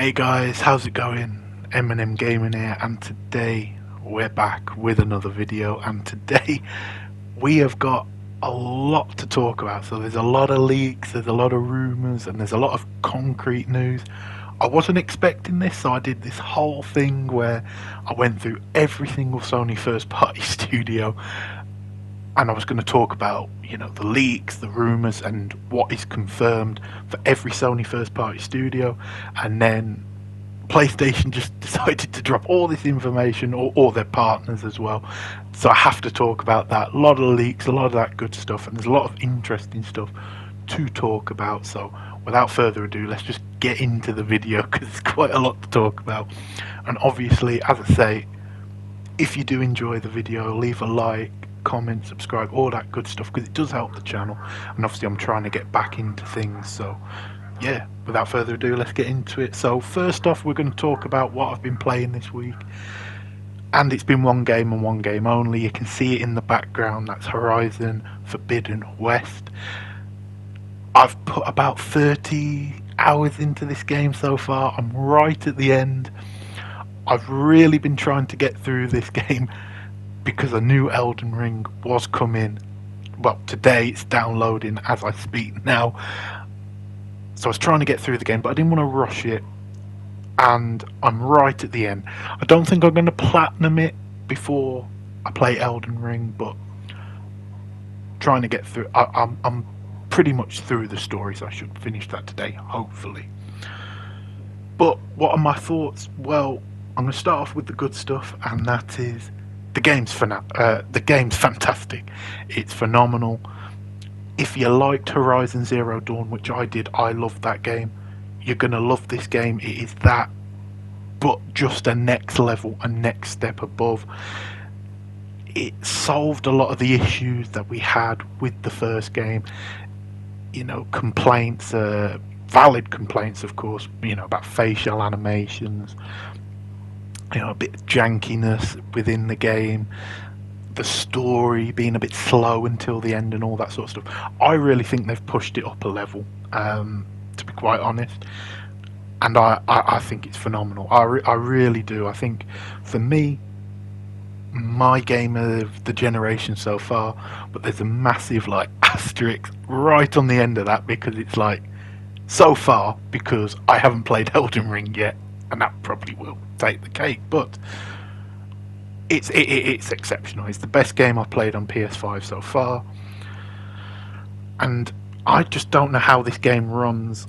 Hey guys, how's it going? M Gaming here, and today we're back with another video, and today we have got a lot to talk about. So there's a lot of leaks, there's a lot of rumours, and there's a lot of concrete news. I wasn't expecting this, so I did this whole thing where I went through every single Sony first party studio, and I was going to talk about, the leaks, the rumours, and what is confirmed for every Sony first party studio. And then PlayStation just decided to drop all this information, or their partners as well. So I have to talk about that. A lot of leaks, a lot of that good stuff, and there's a lot of interesting stuff to talk about. So without further ado, let's just get into the video, because there's quite a lot to talk about. And obviously, as I say, if you do enjoy the video, leave a like, comment, subscribe, all that good stuff, because it does help the channel. And obviously I'm trying to get back into things, so yeah, without further ado, let's get into it. So first off, we're going to talk about what I've been playing this week, and it's been one game and one game only. You can see it in the background, that's Horizon Forbidden West. I've put about 30 hours into this game so far. I'm right at the end. I've really been trying to get through this game because a new Elden Ring was coming. Well, today it's downloading as I speak now. So I was trying to get through the game, but I didn't want to rush it. And I'm right at the end. I don't think I'm going to platinum it before I play Elden Ring, but trying to get through. I'm pretty much through the story, so I should finish that today, hopefully. But what are my thoughts? Well, I'm going to start off with the good stuff, and that is the game's fantastic. It's phenomenal. If you liked Horizon Zero Dawn, which I did, I loved that game, you're going to love this game. It is that, but just a next level, a next step above. It solved a lot of the issues that we had with the first game. Complaints, valid complaints, of course, about facial animations, a bit of jankiness within the game, the story being a bit slow until the end and all that sort of stuff. I really think they've pushed it up a level, to be quite honest, and I think it's phenomenal. I really do. I think, for me, my game of the generation so far, but there's a massive asterisk right on the end of that, because it's so far, because I haven't played Elden Ring yet, and that probably will take the cake, but it's exceptional. It's the best game I've played on PS5 so far, and I just don't know how this game runs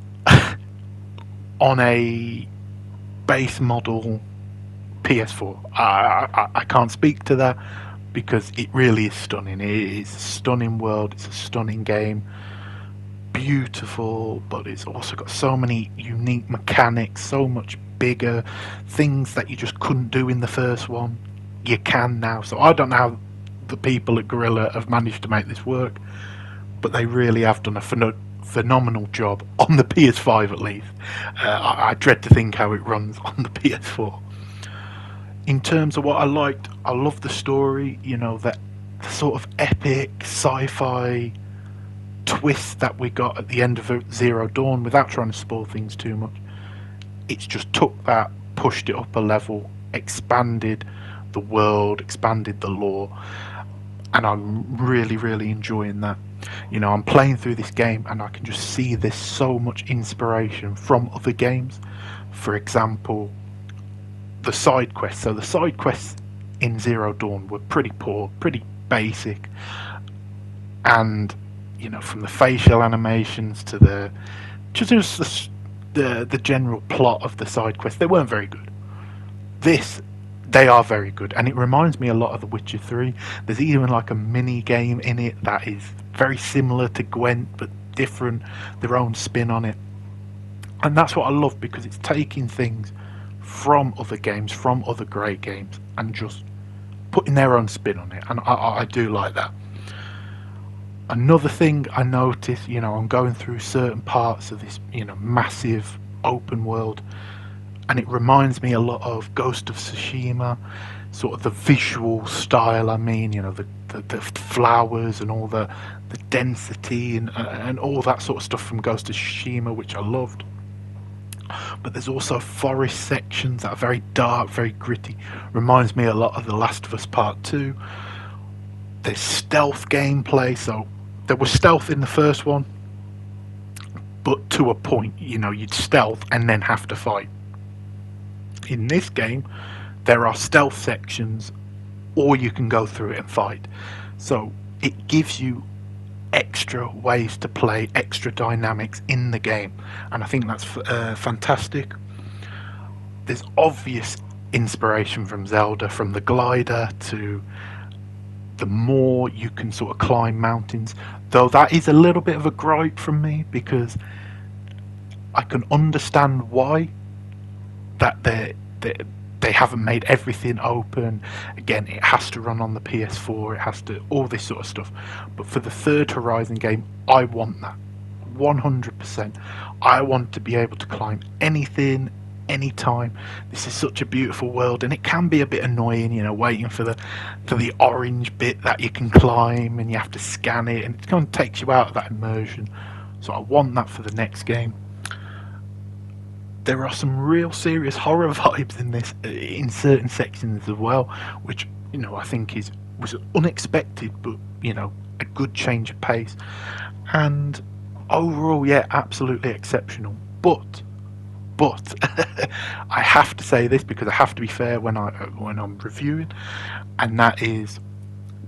on a base model PS4. I can't speak to that, because it really is stunning. It is a stunning world, it's a stunning game, beautiful, but it's also got so many unique mechanics, so much bigger things that you just couldn't do in the first one. You can now. So I don't know how the people at Guerrilla have managed to make this work, but they really have done a phenomenal job on the PS5 at least. I dread to think how it runs on the PS4. In terms of what I liked, I love the story, that sort of epic sci-fi twist that we got at the end of Zero Dawn. Without trying to spoil things too much, it's just took that, pushed it up a level, expanded the world, expanded the lore, and I'm really, really enjoying that. I'm playing through this game, and I can just see there's so much inspiration from other games. For example, the side quests. So the side quests in Zero Dawn were pretty poor, pretty basic, and from the facial animations to the general plot of the side quests, they weren't very good. They are very good, and it reminds me a lot of The Witcher 3. There's even a mini game in it that is very similar to Gwent, but different, their own spin on it. And that's what I love, because it's taking things from other games, from other great games, and just putting their own spin on it, and I do like that. Another thing I notice, I'm going through certain parts of this, massive open world, and it reminds me a lot of Ghost of Tsushima, sort of the visual style. The flowers and all the density and all that sort of stuff from Ghost of Tsushima, which I loved. but there's also forest sections that are very dark, very gritty. Reminds me a lot of The Last of Us Part 2. There's stealth gameplay, so there was stealth in the first one, but to a point. You'd stealth and then have to fight. In this game, there are stealth sections, or you can go through it and fight. So it gives you extra ways to play, extra dynamics in the game, and I think that's fantastic. There's obvious inspiration from Zelda, from the glider to the more you can sort of climb mountains, though that is a little bit of a gripe from me, because I can understand why that they haven't made everything open. Again, it has to run on the PS4, it has to, all this sort of stuff. But for the third Horizon game, I want that 100%. I want to be able to climb anything, anytime. This is such a beautiful world, and it can be a bit annoying, waiting for the orange bit that you can climb, and you have to scan it, and it kind of takes you out of that immersion. So I want that for the next game. There are some real serious horror vibes in this, in certain sections as well, which I think was unexpected, but a good change of pace. And overall, yeah, absolutely exceptional. But I have to say this, because I have to be fair when I'm reviewing, and that is,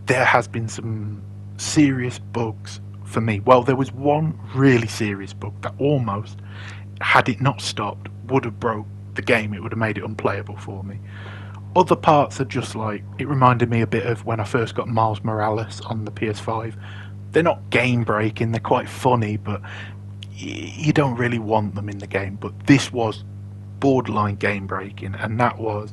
there has been some serious bugs for me. Well, there was one really serious bug that almost, had it not stopped, would have broke the game. It would have made it unplayable for me. Other parts are just like, it reminded me a bit of when I first got Miles Morales on the PS5. They're not game breaking, they're quite funny, but you don't really want them in the game. But this was borderline game breaking, and that was,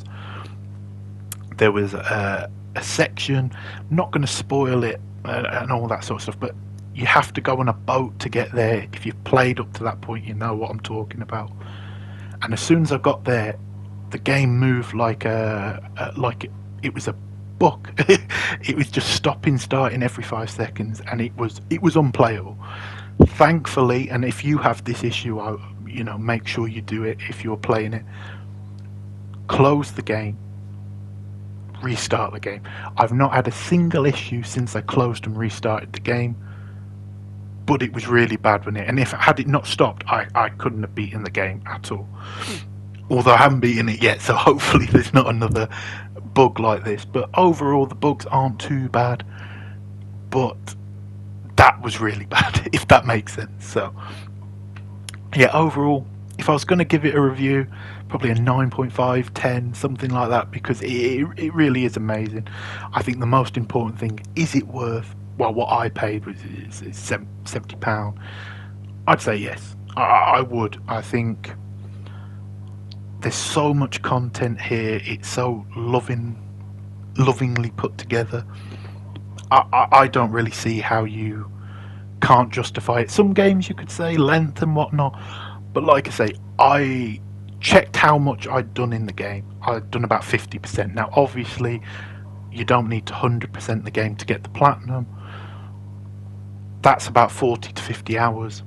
there was a section, I'm not going to spoil it and all that sort of stuff, but you have to go on a boat to get there. If you've played up to that point, you know what I'm talking about. And as soon as I got there, the game moved like it was a book. It was just stopping, starting every 5 seconds, and it was unplayable. Thankfully, and if you have this issue, make sure you do it if you're playing it. Close the game, restart the game. I've not had a single issue since I closed and restarted the game, but it was really bad when it, and if had it not stopped, I couldn't have beaten the game at all. Although I haven't beaten it yet, so hopefully there's not another bug like this. But overall, the bugs aren't too bad, but that was really bad, if that makes sense. So yeah, overall, if I was going to give it a review, probably a 9.5, 10, something like that, because it really is amazing. I think the most important thing, is it worth, well, what I paid was is £70. I'd say yes. I would. I think there's so much content here. It's so lovingly put together. I don't really see how you can't justify it. Some games you could say length and whatnot, but like I say, I checked how much I'd done in the game. I'd done about 50%. Now obviously you don't need to 100% the game to get the platinum. That's about 40 to 50 hours.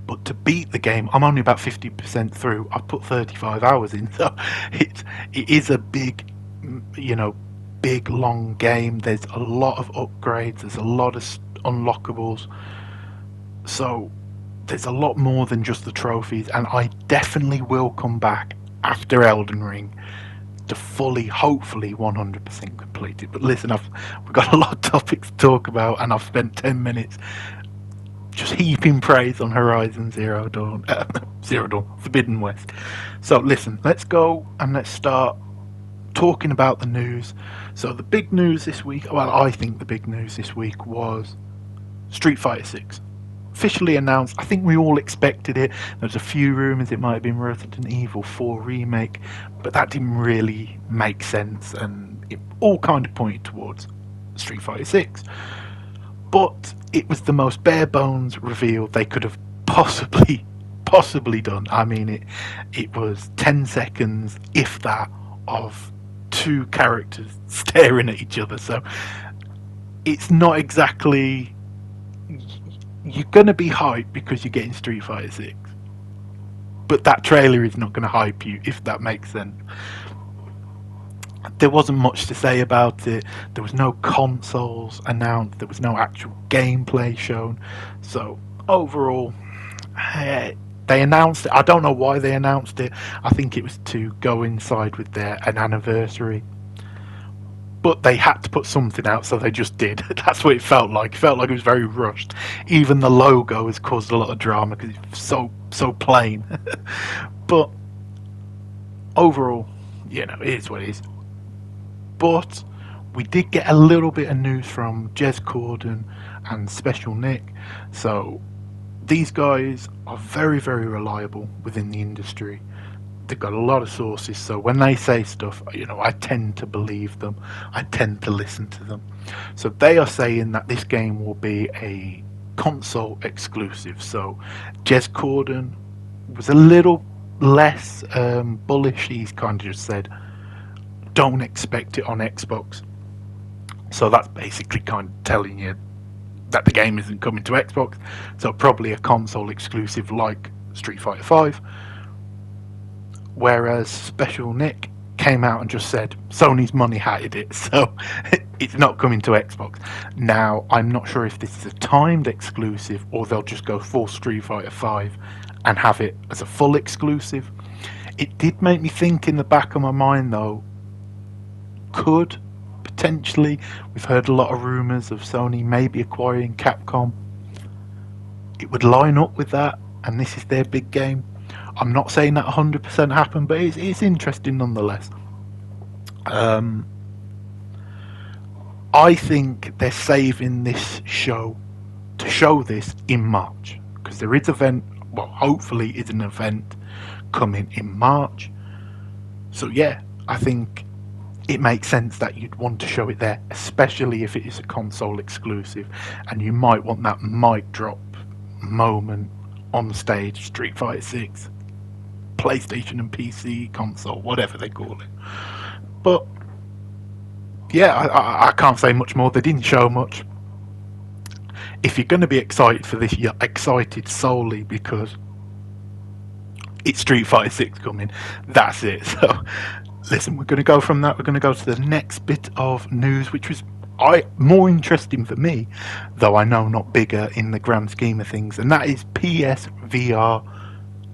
But to beat the game, I'm only about 50% through. I've put 35 hours in, so it is a big, big long game. There's a lot of upgrades. There's a lot of unlockables. So there's a lot more than just the trophies, and I definitely will come back after Elden Ring to fully, hopefully 100% complete it. But listen, we've got a lot of topics to talk about, and I've spent 10 minutes just heaping praise on Horizon Zero Dawn, Forbidden West. So listen, let's go and let's start talking about the news. So the big news this week, well, I think the big news this week was Street Fighter 6. Officially announced. I think we all expected it. There's a few rumours it might have been Resident Evil 4 remake, but that didn't really make sense, and it all kind of pointed towards Street Fighter 6. But it was the most bare bones reveal they could have possibly done. I mean, it was 10 seconds, if that, of two characters staring at each other. So it's not exactly, you're gonna be hyped because you're getting Street Fighter 6, but that trailer is not going to hype you, if that makes sense. There wasn't much to say about it. There was no consoles announced. There was no actual gameplay shown. So overall, they announced it. I don't know why they announced it. I think it was to go inside with an anniversary. But they had to put something out, so they just did. That's what it felt like. It felt like it was very rushed. Even the logo has caused a lot of drama because it's so plain. But overall, it is what it is. But we did get a little bit of news from Jez Corden and Special Nick. So these guys are very, very reliable within the industry. They've got a lot of sources, so when they say stuff, I tend to believe them. I tend to listen to them. So they are saying that this game will be a console exclusive. So Jez Corden was a little less bullish. He's kind of just said, don't expect it on Xbox. So that's basically kind of telling you that the game isn't coming to Xbox. So probably a console exclusive like Street Fighter 5. Whereas Special Nick came out and just said Sony's money hatted it, so it's not coming to Xbox. Now, I'm not sure if this is a timed exclusive or they'll just go full Street Fighter 5 and have it as a full exclusive. It did make me think in the back of my mind, though, could potentially, we've heard a lot of rumours of Sony maybe acquiring Capcom. It would line up with that, and this is their big game. I'm not saying that 100% happened, but it's interesting nonetheless. I think they're saving this show to show this in March, because there is hopefully is an event coming in March. So yeah, I think it makes sense that you'd want to show it there, especially if it is a console exclusive, and you might want that mic drop moment on stage. Street Fighter 6, PlayStation and PC console, whatever they call it. But yeah, I can't say much more. They didn't show much. If you're going to be excited for this, you're excited solely because it's Street Fighter 6 coming. That's it. So listen, we're going to go from that. We're going to go to the next bit of news, which was more interesting for me, though I know not bigger in the grand scheme of things, and that is PSVR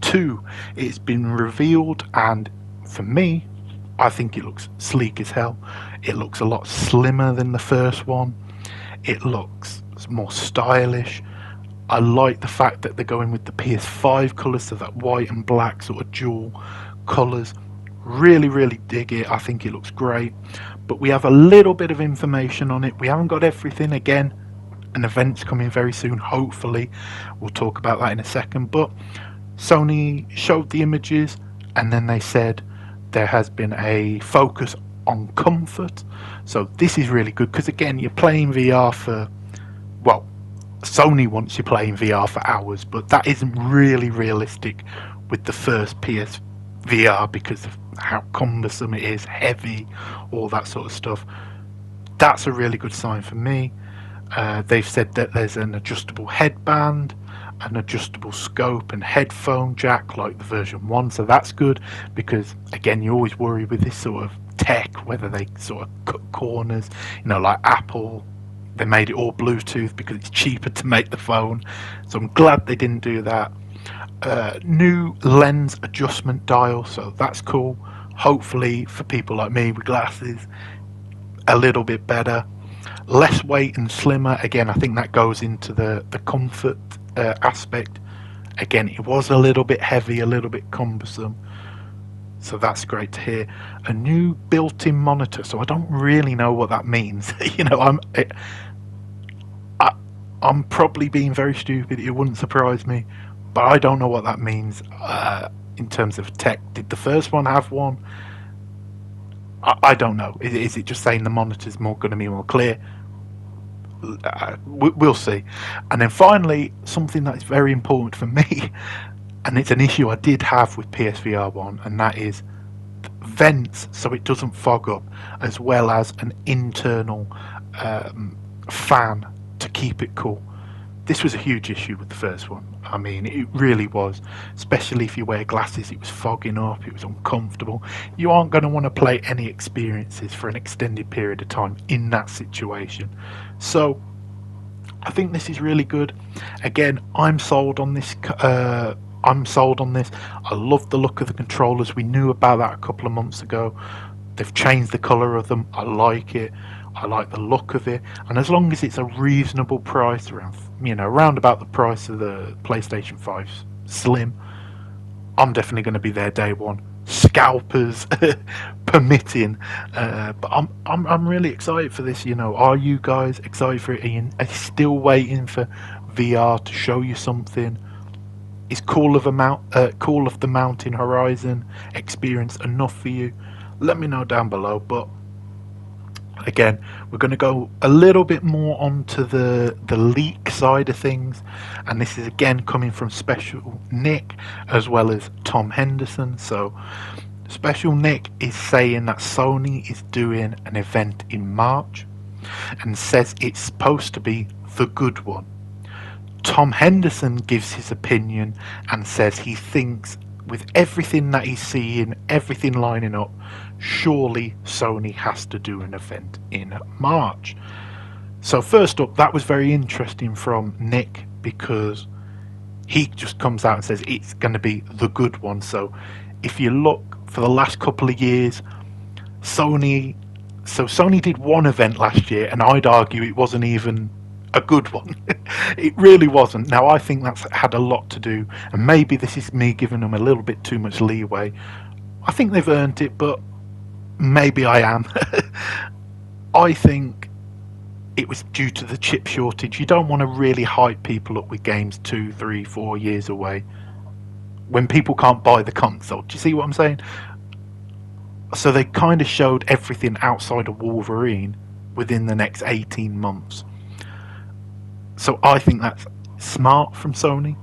2. It's been revealed, and for me, I think it looks sleek as hell. It looks a lot slimmer than the first one. It looks more stylish. I like the fact that they're going with the PS5 colours, so that white and black sort of dual colours. Really, really dig it. I think it looks great. But we have a little bit of information on it. We haven't got everything. Again, an event's coming very soon, hopefully. We'll talk about that in a second. But Sony showed the images, and then they said there has been a focus on comfort. So this is really good, because again, you're playing VR for, well, Sony wants you playing VR for hours, but that isn't really realistic with the first PSVR because of how cumbersome it is, heavy, all that sort of stuff. That's a really good sign for me. They've said that there's an adjustable headband, an adjustable scope and headphone jack like the version 1, so that's good, because again, you always worry with this sort of tech whether they sort of cut corners, like Apple. They made it all Bluetooth because it's cheaper to make the phone, so I'm glad they didn't do that. New lens adjustment dial, so that's cool. Hopefully for people like me with glasses, a little bit better. Less weight and slimmer. Again, I think that goes into the comfort aspect. Again, it was a little bit heavy, a little bit cumbersome, so that's great to hear. A new built-in monitor, so I don't really know what that means. I'm probably being very stupid. It wouldn't surprise me, but I don't know what that means in terms of tech. Did the first one have one? I don't know. Is it just saying the monitor's going to be more clear? We'll see. And then finally, something that's very important for me, and it's an issue I did have with PSVR 1, and that is vents so it doesn't fog up, as well as an internal fan to keep it cool. this was a huge issue with the first one. I mean, it really was. Especially if you wear glasses, it was fogging up, it was uncomfortable. You aren't going to want to play any experiences for an extended period of time in that situation. So, I think this is really good. Again, I'm sold on this. I'm sold on this. I love the look of the controllers. We knew about that a couple of months ago. They've changed the colour of them. I like it. I like the look of it. And as long as it's a reasonable price, around about the price of the PlayStation 5 Slim, I'm definitely going to be there day one. Scalpers permitting, but I'm really excited for this. Are you guys excited for it? Are you still waiting for VR to show you something? Is Call of the Mountain Horizon experience enough for you? Let me know down below. But again, we're going to go a little bit more onto the leak side of things, and this is again coming from Special Nick as well as Tom Henderson. So Special Nick is saying that Sony is doing an event in March and says it's supposed to be the good one. Tom Henderson gives his opinion and says he thinks with everything that he's seeing, everything lining up, surely Sony has to do an event in March. So first up, that was very interesting from Nick, because he just comes out and says it's going to be the good one. So if you look for the last couple of years, Sony did one event last year, and I'd argue it wasn't even a good one. It really wasn't. Now, I think that's had a lot to do, and maybe this is me giving them a little bit too much leeway. I think they've earned it, but maybe I am. I think it was due to the chip shortage. You don't want to really hype people up with games 2, 3, 4 years away when people can't buy the console. Do you see what I'm saying? So they kind of showed everything outside of Wolverine within the next 18 months. So I think that's smart from Sony,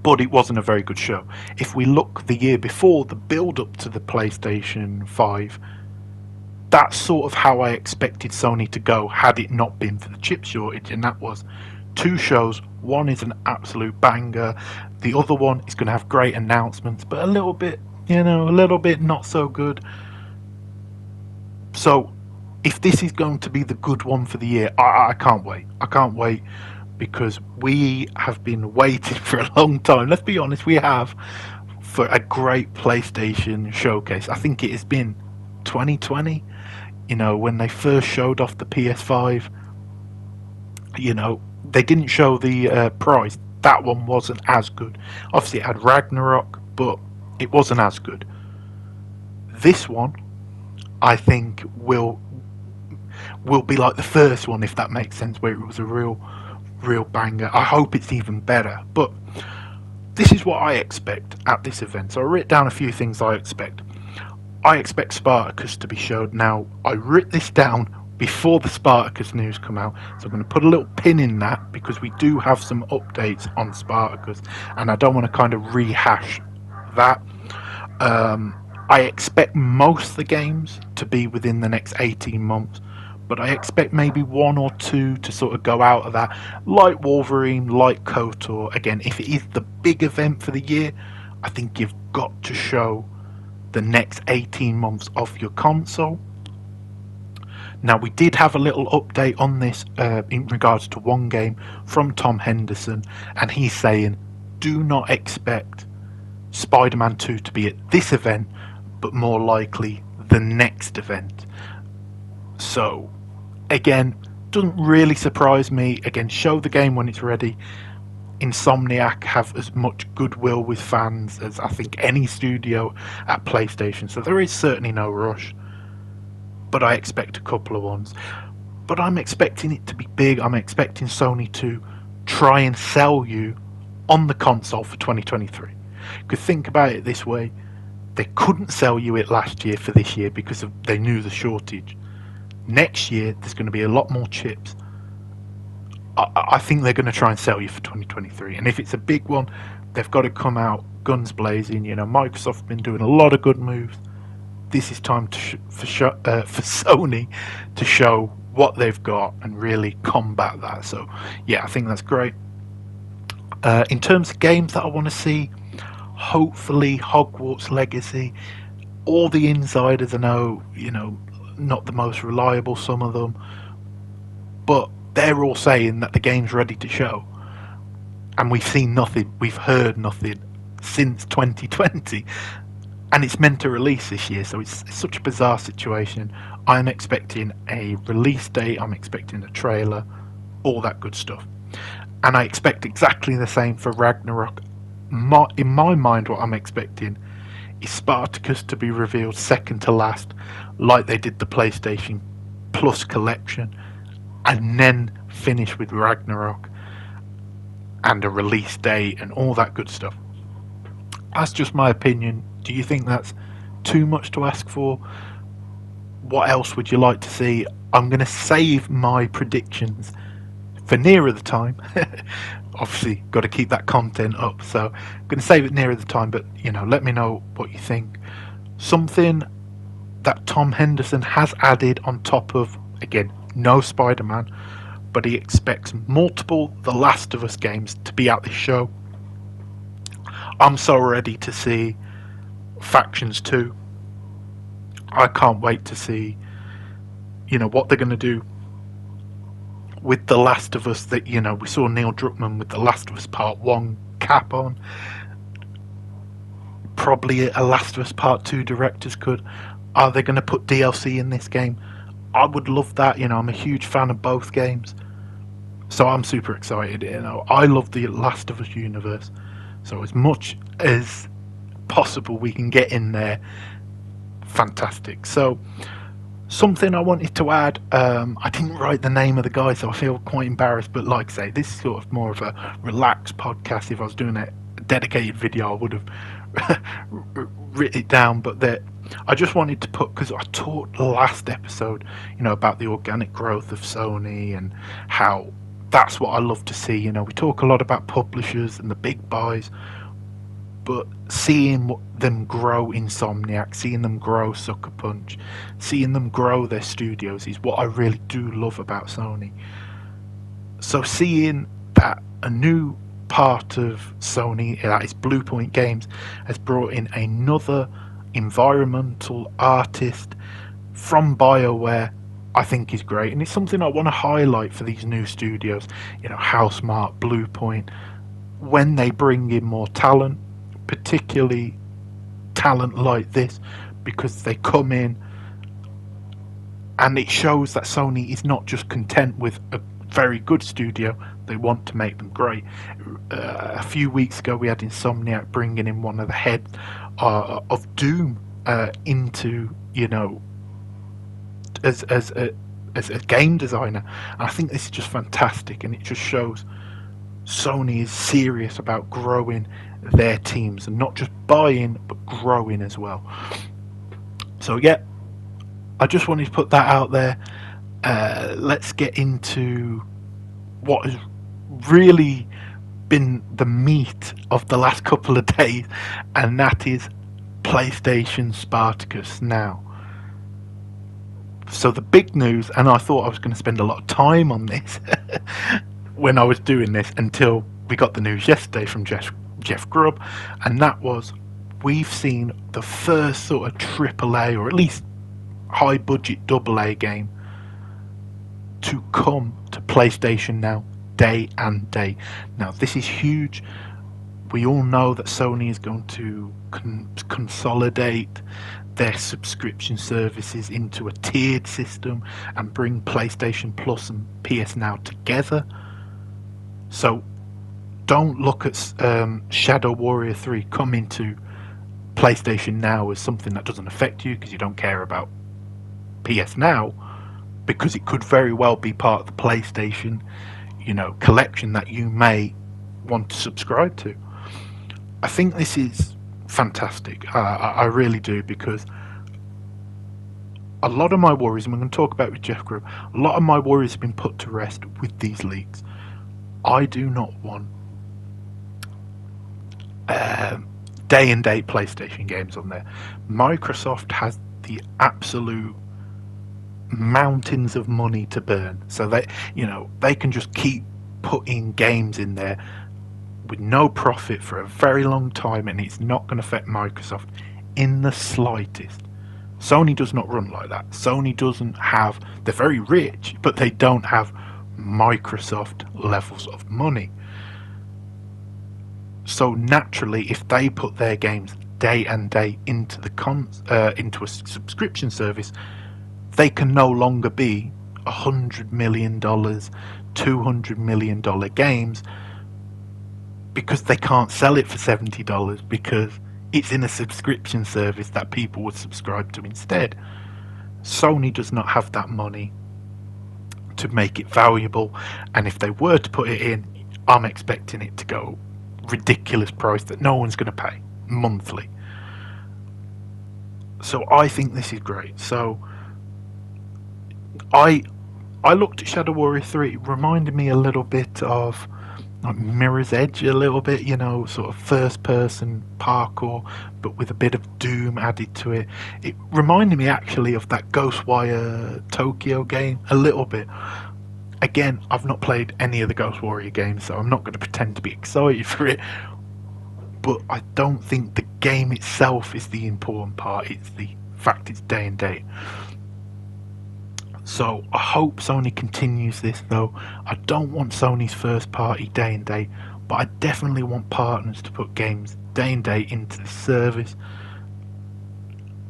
but it wasn't a very good show. If we look the year before, the build up to the PlayStation 5, that's sort of how I expected Sony to go had it not been for the chip shortage, and that was 2 shows. One is an absolute banger, the other one is going to have great announcements, but a little bit not so good. So if this is going to be the good one for the year, I can't wait. I can't wait, because we have been waiting for a long time. Let's be honest, we have, for a great PlayStation showcase. I think it has been 2020, when they first showed off the PS5. They didn't show the price. That one wasn't as good. Obviously it had Ragnarok, but it wasn't as good. This one, I think, will be like the first one, if that makes sense, where it was a real banger. I hope it's even better. But this is what I expect at this event. So I wrote down a few things I expect. I expect Spartacus to be showed. Now, I wrote this down before the Spartacus news come out, so I'm going to put a little pin in that, because we do have some updates on Spartacus, and I don't want to kind of rehash that. I expect most of the games to be within the next 18 months, but I expect maybe 1 or 2 to sort of go out of that, like Wolverine, like KOTOR. Again, if it is the big event for the year, I think you've got to show the next 18 months of your console. Now, we did have a little update on this in regards to one game from Tom Henderson, and he's saying do not expect Spider-Man 2 to be at this event, but more likely the next event. So again, doesn't really surprise me. Again, show the game when it's ready. Insomniac have as much goodwill with fans as I think any studio at PlayStation, so there is certainly no rush, but I expect a couple of ones. But I'm expecting it to be big. I'm expecting Sony to try and sell you on the console for 2023. Because think about it this way, they couldn't sell you it last year for this year because they knew the shortage. Next year there's going to be a lot more chips. I think they're going to try and sell you for 2023, and if it's a big one, they've got to come out guns blazing. Microsoft's been doing a lot of good moves. This is time for Sony to show what they've got and really combat that. So yeah, I think that's great. In terms of games that I want to see, hopefully Hogwarts Legacy. All the insiders, I know, not the most reliable, some of them, but they're all saying that the game's ready to show. And we've seen nothing, we've heard nothing since 2020. And it's meant to release this year, so it's such a bizarre situation. I'm expecting a release date, I'm expecting a trailer, all that good stuff. And I expect exactly the same for Ragnarok. In my mind, what I'm expecting is Spartacus to be revealed second to last, like they did the PlayStation Plus collection, and then finish with Ragnarok and a release date and all that good stuff. That's just my opinion. Do you think that's too much to ask for? What else would you like to see? I'm going to save my predictions for nearer the time. Obviously, got to keep that content up, so I'm going to save it nearer the time, but let me know what you think. Something that Tom Henderson has added on top of, again, no Spider-Man, but he expects multiple The Last of Us games to be at this show. I'm so ready to see Factions 2. I can't wait to see what they're going to do with The Last of Us. That we saw Neil Druckmann with The Last of Us Part 1 cap on. Probably a Last of Us Part 2 director's cut. Are they going to put DLC in this game? I would love that. I'm a huge fan of both games, so I'm super excited. I love the Last of Us universe, so as much as possible we can get in there, fantastic. So something I wanted to add, I didn't write the name of the guy, so I feel quite embarrassed, but like I say, this is sort of more of a relaxed podcast. If I was doing a dedicated video, I would have written it down, but I just wanted to put, because I talked last episode about the organic growth of Sony and how that's what I love to see. We talk a lot about publishers and the big buys, but seeing them grow Insomniac, seeing them grow Sucker Punch, seeing them grow their studios is what I really do love about Sony. So seeing that a new part of Sony, that is Bluepoint Games, has brought in another environmental artist from BioWare, I think is great, and it's something I want to highlight for these new studios, Housemarque, Bluepoint, when they bring in more talent, particularly talent like this, because they come in and it shows that Sony is not just content with a very good studio, they want to make them great. A few weeks ago we had Insomniac bringing in one of the heads of Doom into as a game designer, and I think this is just fantastic, and it just shows Sony is serious about growing their teams and not just buying but growing as well. So yeah, I just wanted to put that out there. Let's get into what has really been the meat of the last couple of days, and that is PlayStation Spartacus now. So the big news, and I thought I was going to spend a lot of time on this when I was doing this, until we got the news yesterday from Jeff Grubb, and that was, we've seen the first sort of AAA, or at least high budget AA game to come to PlayStation Now day and day. Now this is huge. We all know that Sony is going to consolidate their subscription services into a tiered system and bring PlayStation Plus and PS Now together. So don't look at Shadow Warrior 3 coming to PlayStation Now as something that doesn't affect you because you don't care about PS Now, because it could very well be part of the PlayStation collection that you may want to subscribe to. I think this is fantastic. I really do, because a lot of my worries, and we're going to talk about it with Jeff Grubb, a lot of my worries have been put to rest with these leaks. I do not want day and date PlayStation games on there. Microsoft has the absolute mountains of money to burn. So they can just keep putting games in there with no profit for a very long time, and it's not going to affect Microsoft in the slightest. Sony does not run like that. Sony doesn't have, they're very rich, but they don't have Microsoft levels of money. So naturally, if they put their games day and day into into a subscription service, they can no longer be $100 million, $200 million games, because they can't sell it for $70 because it's in a subscription service that people would subscribe to instead. Sony does not have that money to make it valuable, and if they were to put it in, I'm expecting it to go ridiculous price that no one's going to pay monthly. So I think this is great. So I looked at Shadow Warrior 3. It reminded me a little bit of like Mirror's Edge, a little bit, sort of first person parkour, but with a bit of Doom added to it. It reminded me actually of that Ghostwire Tokyo game a little bit. Again, I've not played any of the Ghost Warrior games, so I'm not going to pretend to be excited for it, but I don't think the game itself is the important part. It's the fact it's day and date. So I hope Sony continues this, though. I don't want Sony's first party day and date, but I definitely want partners to put games day and date into the service.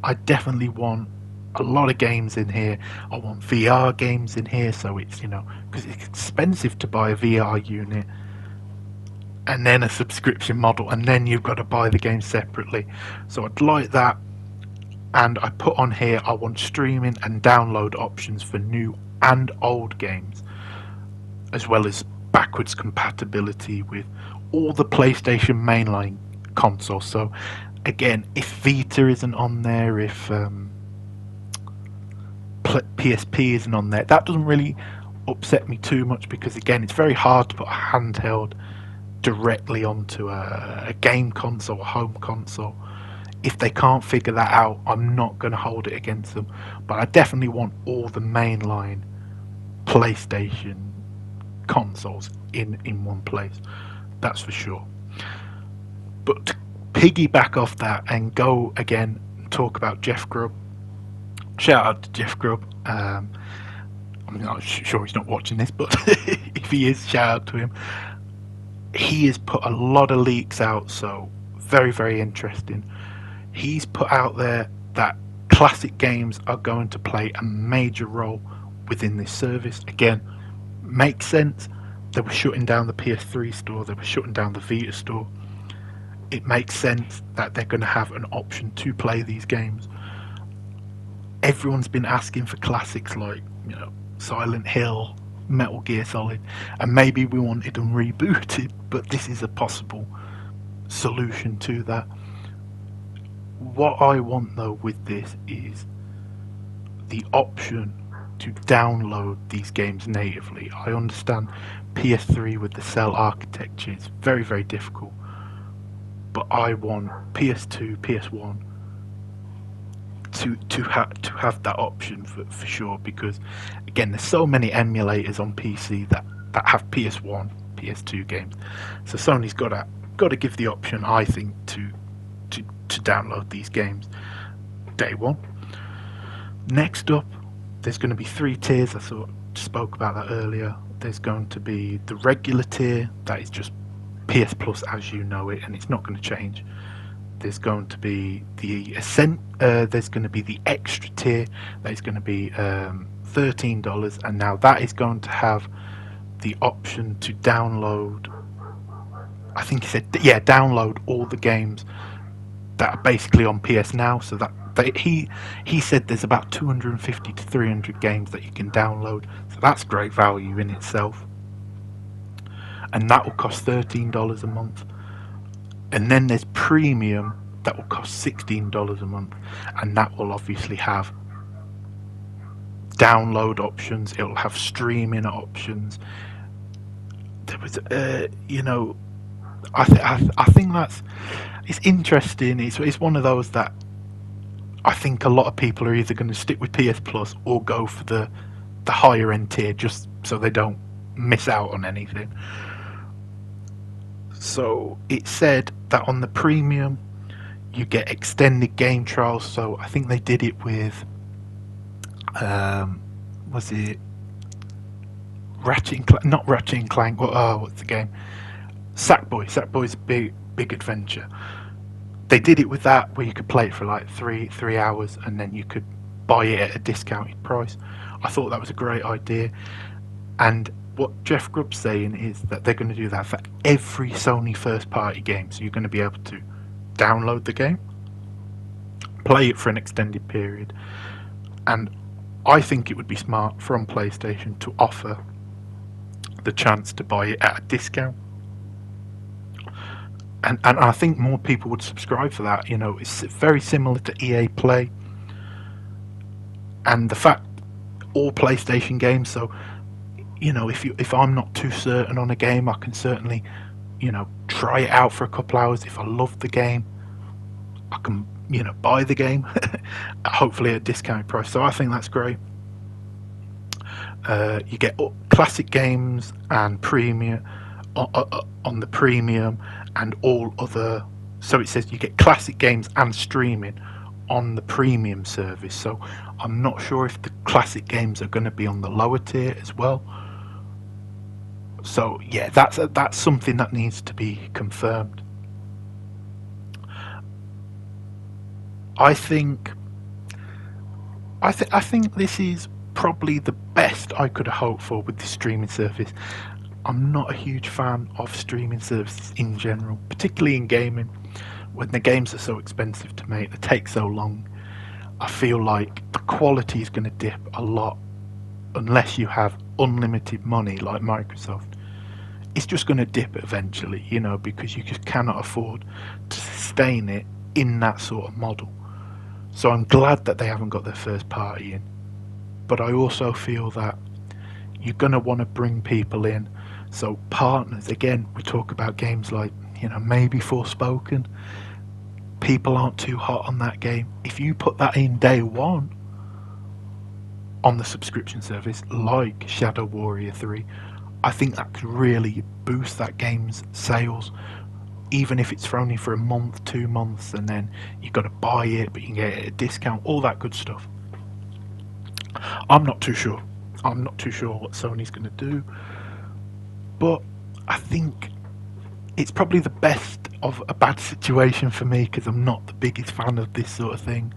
I definitely want a lot of games in here. I want VR games in here, so it's, because it's expensive to buy a VR unit and then a subscription model, and then you've got to buy the game separately. So I'd like that. And I put on here, I want streaming and download options for new and old games, as well as backwards compatibility with all the PlayStation mainline consoles. So again, if Vita isn't on there, if PSP isn't on there, that doesn't really upset me too much, because again, it's very hard to put a handheld directly onto a game console, a home console. If they can't figure that out, I'm not going to hold it against them. But I definitely want all the mainline PlayStation consoles in one place. That's for sure. But to piggyback off that and go again and talk about Jeff Grubb. Shout out to Jeff Grubb. I'm not sure he's not watching this, but if he is, shout out to him. He has put a lot of leaks out, so very, very interesting. He's put out there that classic games are going to play a major role within this service. Again, makes sense. They were shutting down the PS3 store, they were shutting down the Vita store. It makes sense that they're going to have an option to play these games. Everyone's been asking for classics like, Silent Hill, Metal Gear Solid, and maybe we wanted them rebooted, but this is a possible solution to that. What I want though with this is the option to download these games natively. I understand PS3 with the cell architecture is very, very difficult, but I want PS2, PS1 to have that option for sure, because again, there's so many emulators on PC that have PS1, PS2 games. So Sony's got to give the option, I think, to download these games day one. Next up, there's going to be 3 tiers. I spoke about that earlier. There's going to be the regular tier, that is just PS Plus as you know it, and it's not going to change. There's going to be the there's going to be the extra tier, that is going to be $13, and now that is going to have the option to download, I think he said, download all the games that are basically on PS Now. So that he said there's about 250 to 300 games that you can download. So that's great value in itself. And that will cost $13 a month. And then there's premium that will cost $16 a month, and that will obviously have download options. It will have streaming options. There was, I think it's interesting. It's one of those that I think a lot of people are either going to stick with PS Plus or go for the higher end tier, just so they don't miss out on anything. So it said that on the premium you get extended game trials. So I think they did it with was it Ratchet and Clank? Not Ratchet and Clank. What's the game? Sackboy's big adventure. They did it with that, where you could play it for like three hours, and then you could buy it at a discounted price. I thought that was a great idea, and what Jeff Grubb's saying is that they're going to do that for every Sony first party game. So you're going to be able to download the game, play it for an extended period, and I think it would be smart from PlayStation to offer the chance to buy it at a discount. And I think more people would subscribe for that. You know, it's very similar to EA Play, and the fact all PlayStation games. So, you know, if I'm not too certain on a game, I can certainly, you know, try it out for a couple hours. If I love the game, I can, you know, buy the game, hopefully at a discounted price. So I think that's great. You get classic games and premium on the premium, and all other. So it says you get classic games and streaming on the premium service. So I'm not sure if the classic games are going to be on the lower tier as well. So yeah, that's something that needs to be confirmed. I think this is probably the best I could have hoped for with the streaming service. I'm not a huge fan of streaming services in general, particularly in gaming. When the games are so expensive to make, they take so long, I feel like the quality is going to dip a lot unless you have unlimited money like Microsoft. It's just going to dip eventually, you know, because you just cannot afford to sustain it in that sort of model. So I'm glad that they haven't got their first party in. But I also feel that you're going to want to bring people in. So partners, again, we talk about games like, you know, maybe Forspoken. People aren't too hot on that game. If you put that in day one on the subscription service, like Shadow Warrior 3, I think that could really boost that game's sales. Even if it's for only for a month, 2 months, and then you've got to buy it, but you can get it at a discount, all that good stuff. I'm not too sure. I'm not too sure what Sony's going to do. But I think it's probably the best of a bad situation for me, because I'm not the biggest fan of this sort of thing.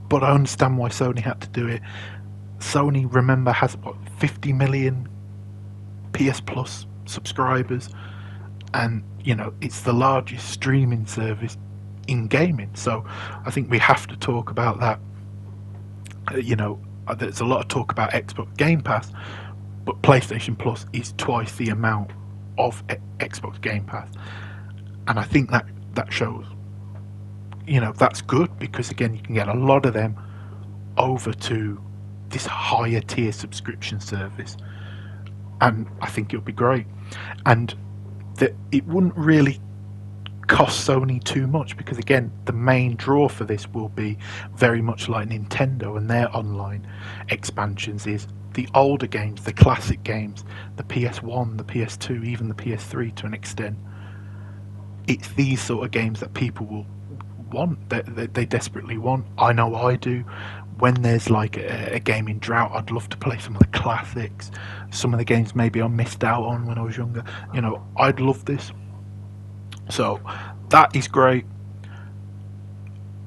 But I understand why Sony had to do it. Sony, remember, has about 50 million PS Plus subscribers, and you know, it's the largest streaming service in gaming. So I think we have to talk about that. You know, there's a lot of talk about Xbox Game Pass, but PlayStation Plus is twice the amount of Xbox Game Pass, and I think that shows, you know, that's good, because again, you can get a lot of them over to this higher tier subscription service, and I think it'll be great, and that it wouldn't really cost Sony too much, because again, the main draw for this will be very much like Nintendo and their online expansions is the older games, the classic games, the PS1, the PS2, even the PS3 to an extent. It's these sort of games that people will want, that they desperately want. I know I do. When there's like a gaming drought, I'd love to play some of the classics, some of the games maybe I missed out on when I was younger. You know, I'd love this. So that is great.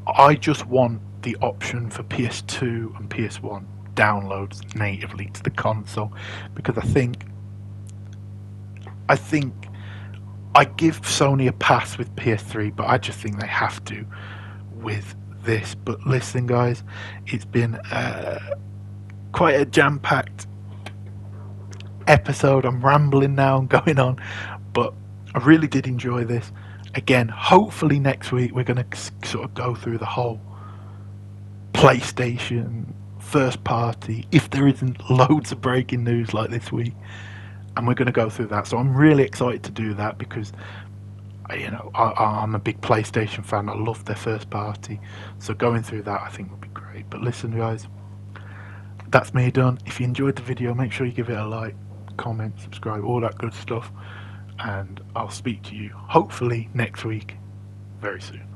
I just want the option for PS2 and PS1 downloads natively to the console, because I think I give Sony a pass with PS3, but I just think they have to with this. But listen, guys, it's been quite a jam-packed episode. I'm rambling now and going on, but I really did enjoy this. Again, hopefully next week we're going to sort of go through the whole PlayStation first party, if there isn't loads of breaking news like this week, and we're going to go through that. So I'm really excited to do that, because I'm a big PlayStation fan. I love their first party, so going through that I think would be great. But listen, guys, that's me done. If you enjoyed the video, make sure you give it a like, comment, subscribe, all that good stuff, and I'll speak to you hopefully next week very soon.